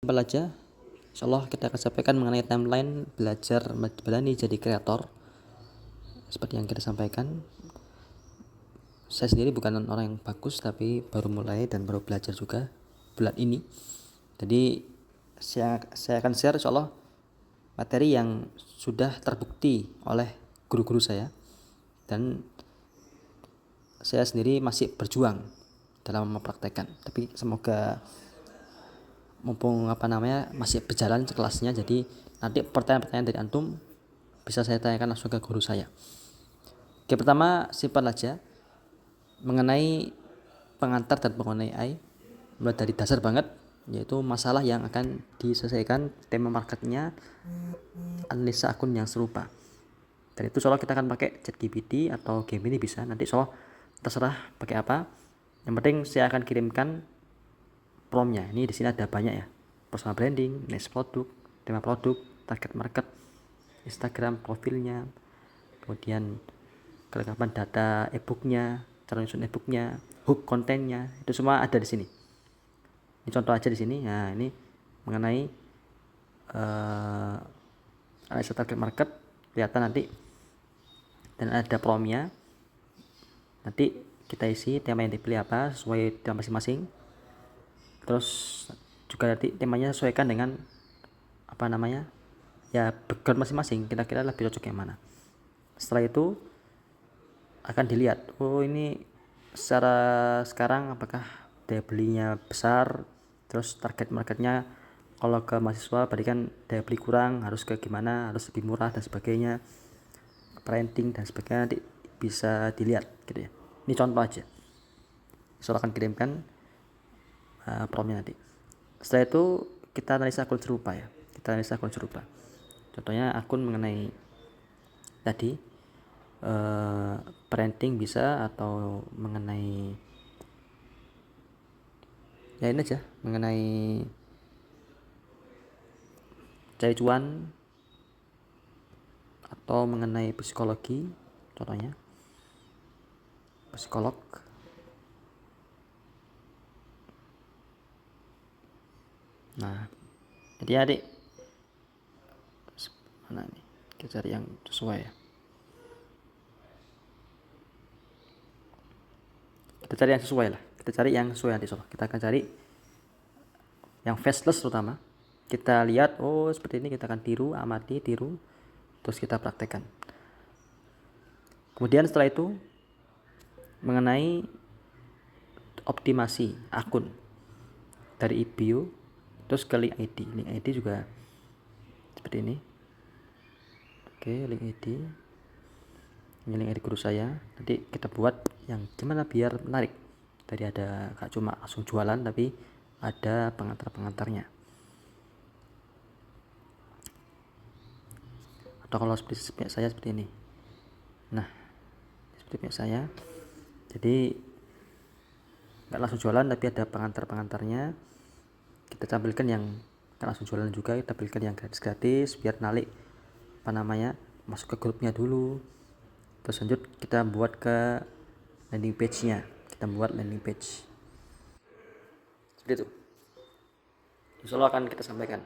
Simpel aja, insyaallah kita akan sampaikan mengenai timeline belajar berani jadi kreator. Seperti yang kita sampaikan, saya sendiri bukan orang yang bagus, tapi baru mulai dan baru belajar juga bulan ini. Jadi saya akan share insyaallah materi yang sudah terbukti oleh guru-guru saya, dan saya sendiri masih berjuang dalam mempraktekkan. Tapi semoga mumpung masih berjalan kelasnya, jadi nanti pertanyaan-pertanyaan dari antum bisa saya tanyakan langsung ke guru saya. Oke, pertama simpel aja mengenai pengantar dan pengenai AI, mulai dari dasar banget, yaitu masalah yang akan diselesaikan, tema marketnya, analisa akun yang serupa. Dan itu soalnya kita akan pakai ChatGPT atau Gemini bisa, nanti soal terserah pakai apa. Yang penting saya akan kirimkan promnya. Ini di sini ada banyak ya, personal branding, niche produk, tema produk, target market, Instagram profilnya, kemudian kelengkapan data e-booknya, cara nyusun e-booknya, hook kontennya, itu semua ada di sini. Ini contoh aja di sini. Nah, ini mengenai analisa target market, kelihatan nanti, dan ada promnya. Nanti kita isi tema yang dipilih apa sesuai tema masing-masing. Terus juga nanti temanya sesuaikan dengan background masing-masing, kira-kira lebih cocok yang mana. Setelah itu akan dilihat, ini secara sekarang apakah daya belinya besar, terus target marketnya kalau ke mahasiswa berarti kan daya beli kurang, harus ke gimana, harus lebih murah dan sebagainya, printing dan sebagainya, nanti bisa dilihat gitu ya. Ini contoh aja, saya akan kirimkan promnya nanti. Setelah itu kita analisa akun serupa ya, contohnya akun mengenai tadi printing bisa, atau mengenai ya ini aja, mengenai cari cuan, atau mengenai psikologi, contohnya psikolog. Nah, jadi adik mana nih, kita cari yang sesuai ya. Kita cari yang sesuai nanti soal. Kita akan cari yang faceless terutama. Kita lihat, seperti ini, kita akan amati, terus kita praktekkan. Kemudian setelah itu mengenai optimasi akun dari bio terus ke link ID juga seperti ini. Oke, link ID, ini link ID guru saya. Nanti kita buat yang gimana biar menarik, tadi ada gak cuma langsung jualan tapi ada pengantar-pengantarnya. Atau kalau seperti saya seperti ini, nah seperti punya saya, jadi nggak langsung jualan tapi ada pengantar-pengantarnya. Kita tampilkan yang nggak langsung jualan juga, kita tampilkan yang gratis-gratis biar narik masuk ke grupnya dulu. Terus lanjut kita buat ke landing page-nya, seperti itu. Insyaallah akan kita sampaikan.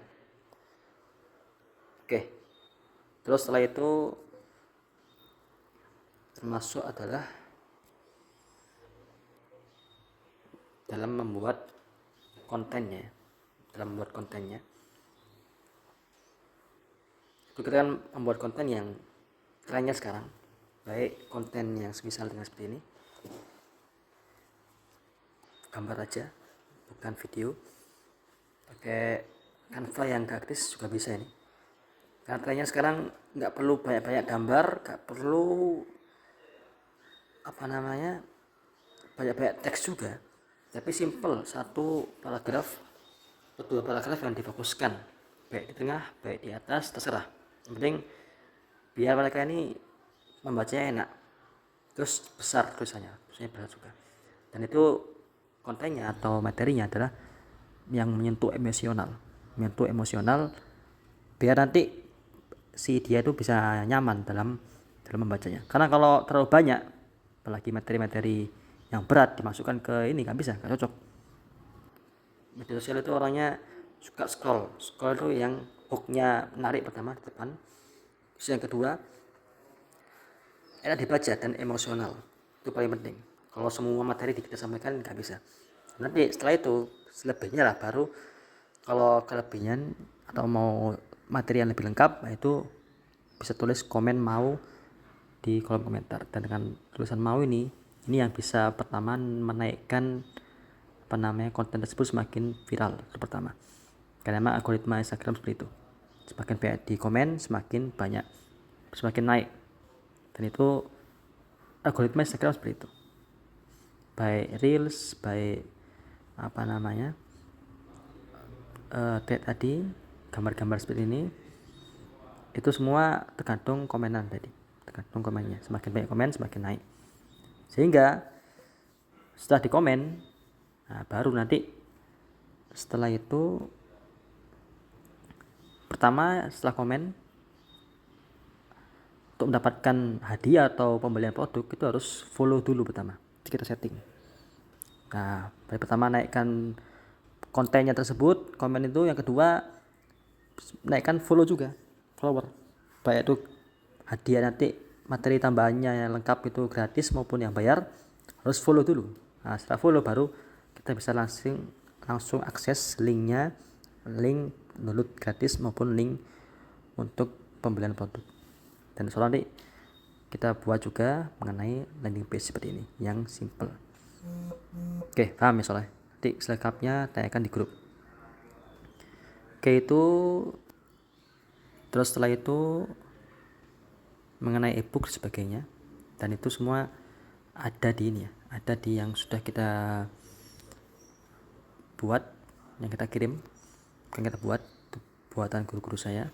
Oke, terus setelah itu termasuk adalah dalam membuat kontennya. Kita kan membuat konten yang trennya sekarang, baik konten yang semisal dengan seperti ini, gambar aja bukan video, pakai Canva yang gratis juga bisa ini. Karena trennya sekarang nggak perlu banyak-banyak gambar, nggak perlu banyak-banyak teks juga, tapi simple, satu paragraf atau dua paragraf yang difokuskan, baik di tengah baik di atas, terserah. Yang penting biar mereka ini membacanya enak, terus besar tulisannya besar juga. Dan itu kontennya atau materinya adalah yang menyentuh emosional, biar nanti si dia itu bisa nyaman dalam membacanya. Karena kalau terlalu banyak, apalagi materi-materi yang berat dimasukkan ke ini, nggak cocok. Media sosial itu orangnya suka scroll itu yang hooknya menarik pertama di depan. Terus yang kedua, enak dibaca dan emosional, itu paling penting. Kalau semua materi kita sampaikan nggak bisa. Nanti setelah itu selebihnya lah baru, kalau kelebihan atau mau materi yang lebih lengkap, nah itu bisa tulis komen mau di kolom komentar. Dan dengan tulisan mau ini yang bisa pertama menaikkan konten tersebut semakin viral. Itu pertama, karena memang algoritma Instagram seperti itu, semakin banyak di komen semakin banyak, semakin naik. Dan itu algoritma Instagram seperti itu, by reels, by tadi gambar-gambar seperti ini, itu semua tergantung komenan tadi, tergantung komennya. Semakin banyak komen semakin naik. Sehingga setelah di komen, baru nanti setelah itu, pertama setelah komen, untuk mendapatkan hadiah atau pembelian produk itu harus follow dulu pertama, kita setting. Nah, pertama naikkan kontennya tersebut, komen itu. Yang kedua, naikkan follow juga, follower. Baik itu hadiah nanti materi tambahannya yang lengkap itu gratis maupun yang bayar, harus follow dulu. Nah, setelah follow baru kita bisa langsung akses linknya, link download gratis maupun link untuk pembelian produk. Dan soalnya nanti kita buat juga mengenai landing page seperti ini yang simple. Oke, paham ya soalnya? Nanti selengkapnya tanyakan di grup. Oke, itu terus setelah itu mengenai ebook dan sebagainya, dan itu semua ada di ini ya, ada di yang sudah kita buat, yang kita kirim, yang kita buat buatan guru-guru saya,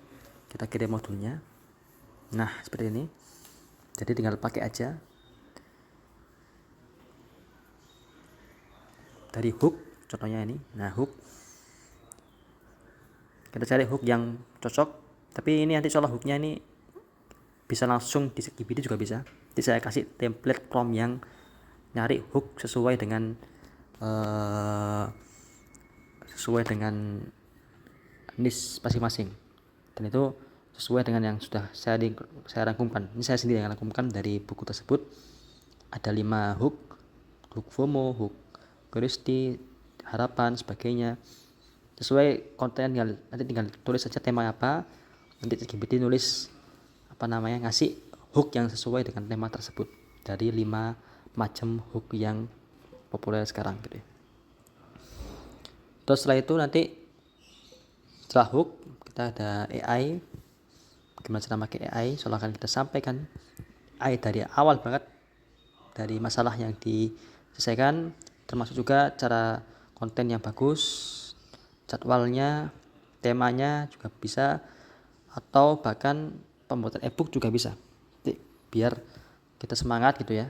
kita kirim modulnya. Nah, seperti ini. Jadi tinggal pakai aja dari hook, contohnya ini. Nah, hook, kita cari hook yang cocok. Tapi ini nanti soal hooknya ini bisa langsung di ChatGPT juga bisa. Jadi saya kasih template prompt yang nyari hook sesuai dengan niche masing-masing, dan itu sesuai dengan yang sudah saya rangkumkan. Ini saya sendiri yang rangkumkan dari buku tersebut. Ada 5 hook FOMO, hook curiosity, harapan, sebagainya. Sesuai konten, nanti tinggal tulis saja tema apa, nanti ChatGPT nulis ngasih hook yang sesuai dengan tema tersebut dari 5 macam hook yang populer sekarang gitu ya. Terus setelah itu nanti setelah hook kita ada AI. Gimana cara pakai AI? Soalnya akan kita sampaikan AI dari awal banget, dari masalah yang diselesaikan, termasuk juga cara konten yang bagus, jadwalnya, temanya juga bisa, atau bahkan pembuatan ebook juga bisa. Jadi, biar kita semangat gitu ya,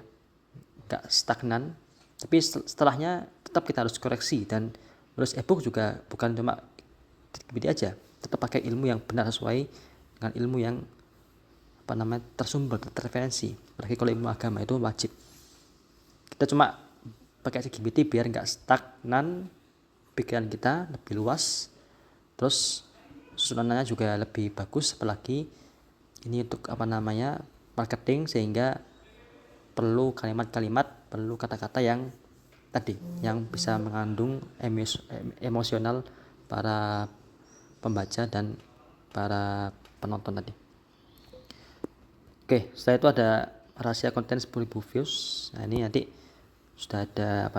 nggak stagnan. Tapi setelahnya tetap kita harus koreksi, dan terus ebook juga bukan cuma gini aja, tetap pakai ilmu yang benar sesuai dengan ilmu yang tersumber, terreferensi. Apalagi kalau ilmu agama itu wajib. Kita cuma pakai ChatGPT biar nggak stagnan, pikiran kita lebih luas, terus susunannya juga lebih bagus. Apalagi ini untuk marketing, sehingga perlu kalimat-kalimat, perlu kata-kata yang tadi yang bisa mengandung emosional para pembaca dan para penonton tadi. Oke, setelah itu ada rahasia konten 10.000 views. Nah, ini nanti sudah ada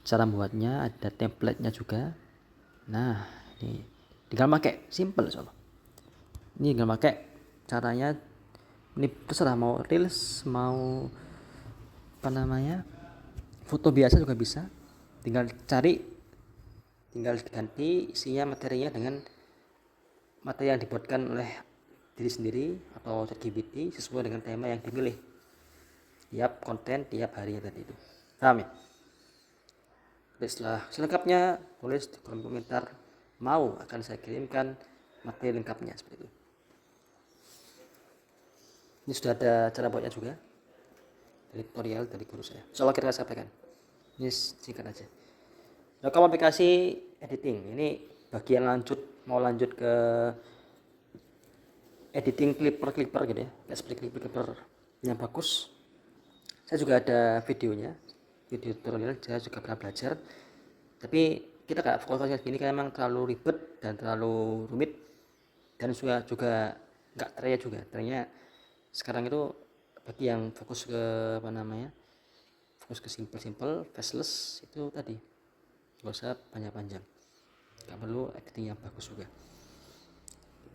cara membuatnya, ada template-nya juga. Nah, ini tinggal pakai, simple soalnya. Ini tinggal pakai caranya. Ini terserah mau reels, mau foto biasa juga bisa. Tinggal ganti isinya, materinya dengan materi yang dibuatkan oleh diri sendiri atau ChatGPT sesuai dengan tema yang dipilih tiap konten tiap harinya tadi itu. Paham ya? Setelah selengkapnya tulis di kolom komentar mau, akan saya kirimkan materi lengkapnya seperti itu. Ini sudah ada cara buatnya juga dari tutorial dari guru saya. Insyaallah kita sampaikan. Ini singkat aja. Nah, kalau aplikasi editing ini bagi yang mau lanjut ke editing clipper gitu ya, kayak seperti clipper yang bagus, saya juga ada video tutorial, saya juga pernah belajar. Tapi kita gak fokus gini karena memang terlalu ribet dan terlalu rumit, dan juga nggak ternyata juga ternyata sekarang itu bagi yang fokus ke simple faceless itu tadi, nggak usah panjang-panjang, nggak perlu editing yang bagus juga,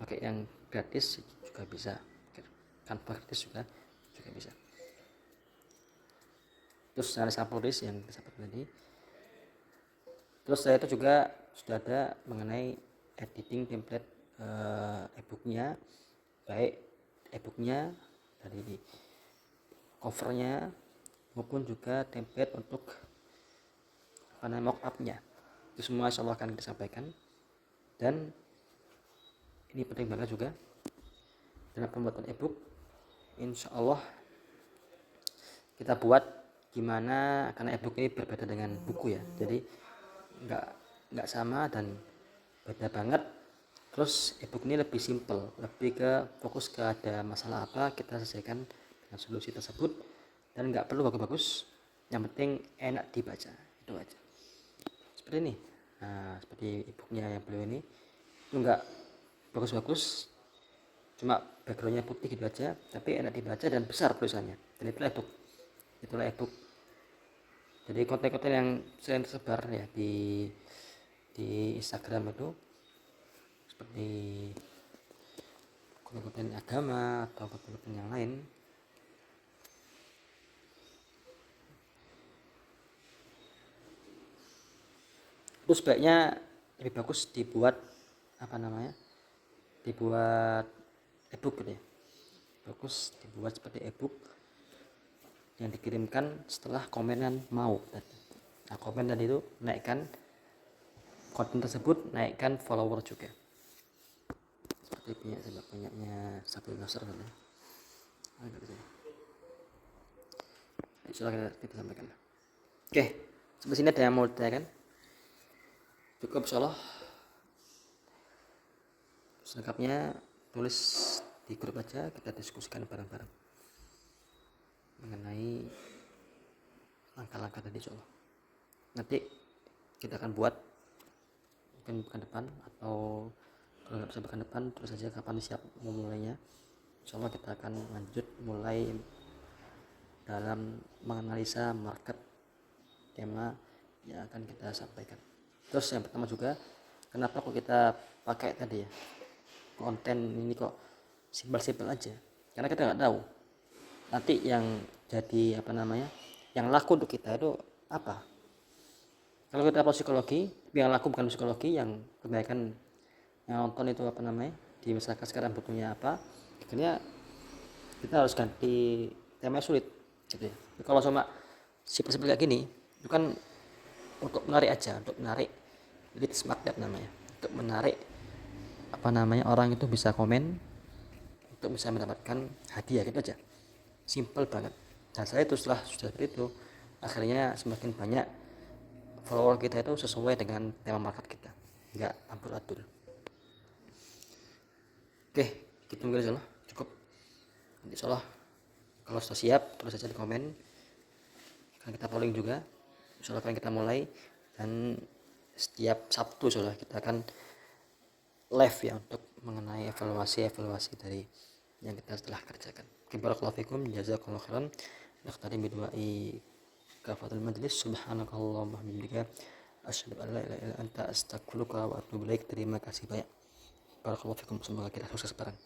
pakai yang gratis juga bisa, Canva gratis juga bisa. Terus ada sampul list yang seperti tadi. Terus saya itu juga sudah ada mengenai editing template e-booknya, baik e-booknya dari covernya maupun juga template untuk mockupnya. Itu semua insya Allah akan kita sampaikan. Dan ini penting banget juga dalam pembuatan e-book, insya Allah kita buat gimana, karena e-book ini berbeda dengan buku ya, jadi nggak sama dan beda banget. Terus e-book ini lebih simple, lebih ke fokus ke ada masalah apa kita selesaikan dengan solusi tersebut, dan nggak perlu bagus-bagus, yang penting enak dibaca, itu aja. Seperti ini. Nah, seperti e-booknya yang beliau ini itu nggak bagus-bagus, cuma backgroundnya putih gitu aja, tapi enak dibaca dan besar tulisannya, dan itulah e-book. Jadi konten-konten yang sering tersebar ya di Instagram itu seperti konten-konten agama atau konten-konten yang lain, itu sebaiknya lebih bagus dibuat dibuat e-book gitu ya, bagus dibuat seperti e-book yang dikirimkan setelah komenan mau. Nah, komen tadi itu naikkan konten tersebut, naikkan follower juga, seperti banyaknya Sabrina Nasr kan ya. Sudah kita sampaikan. Oke, sampai sini ada yang mau ditanyakan? Cukup insyaallah. Selengkapnya tulis di grup aja, kita diskusikan bareng-bareng mengenai langkah-langkah tadi insyaallah. Nanti kita akan buat mungkin pekan depan, atau kalau nggak bisa pekan depan terus saja kapan siap memulainya. Insyaallah kita akan lanjut mulai dalam menganalisa market, tema yang akan kita sampaikan. Terus yang pertama juga, kenapa kok kita pakai tadi ya konten ini kok simpel-simpel aja, karena kita nggak tahu nanti yang jadi yang laku untuk kita itu apa. Kalau kita upload psikologi, yang laku bukan psikologi, yang kebanyakan yang nonton itu di masyarakat sekarang butuhnya apa, akhirnya kita harus ganti tema sulit gitu ya. Kalau cuma simpel-simpel kayak gini itu kan untuk menarik aja, untuk menarik lead magnet namanya, untuk menarik orang itu bisa komen, untuk bisa mendapatkan hadiah gitu aja, simple banget. Dan saya itu sudah seperti itu, akhirnya semakin banyak follower kita itu sesuai dengan tema market kita, nggak ampur-atur. Oke, gitu mungkin insyaallah cukup. Nanti insyaallah kalau sudah siap terus saja di komen, kan kita polling juga insyaallah akan kita mulai. Dan setiap Sabtu insyaallah kita akan live ya untuk mengenai evaluasi dari yang kita telah kerjakan. Barakallahu fikum, jazakallahu khairan. Naqtadi biduai kafatul majlis. Subhanakallahumma bihamdika asyhadu an la ilaha illa anta astaghfiruka wa atubu ilaik. Terima kasih banyak. Barakallahu fikum, semoga kita sukses bareng.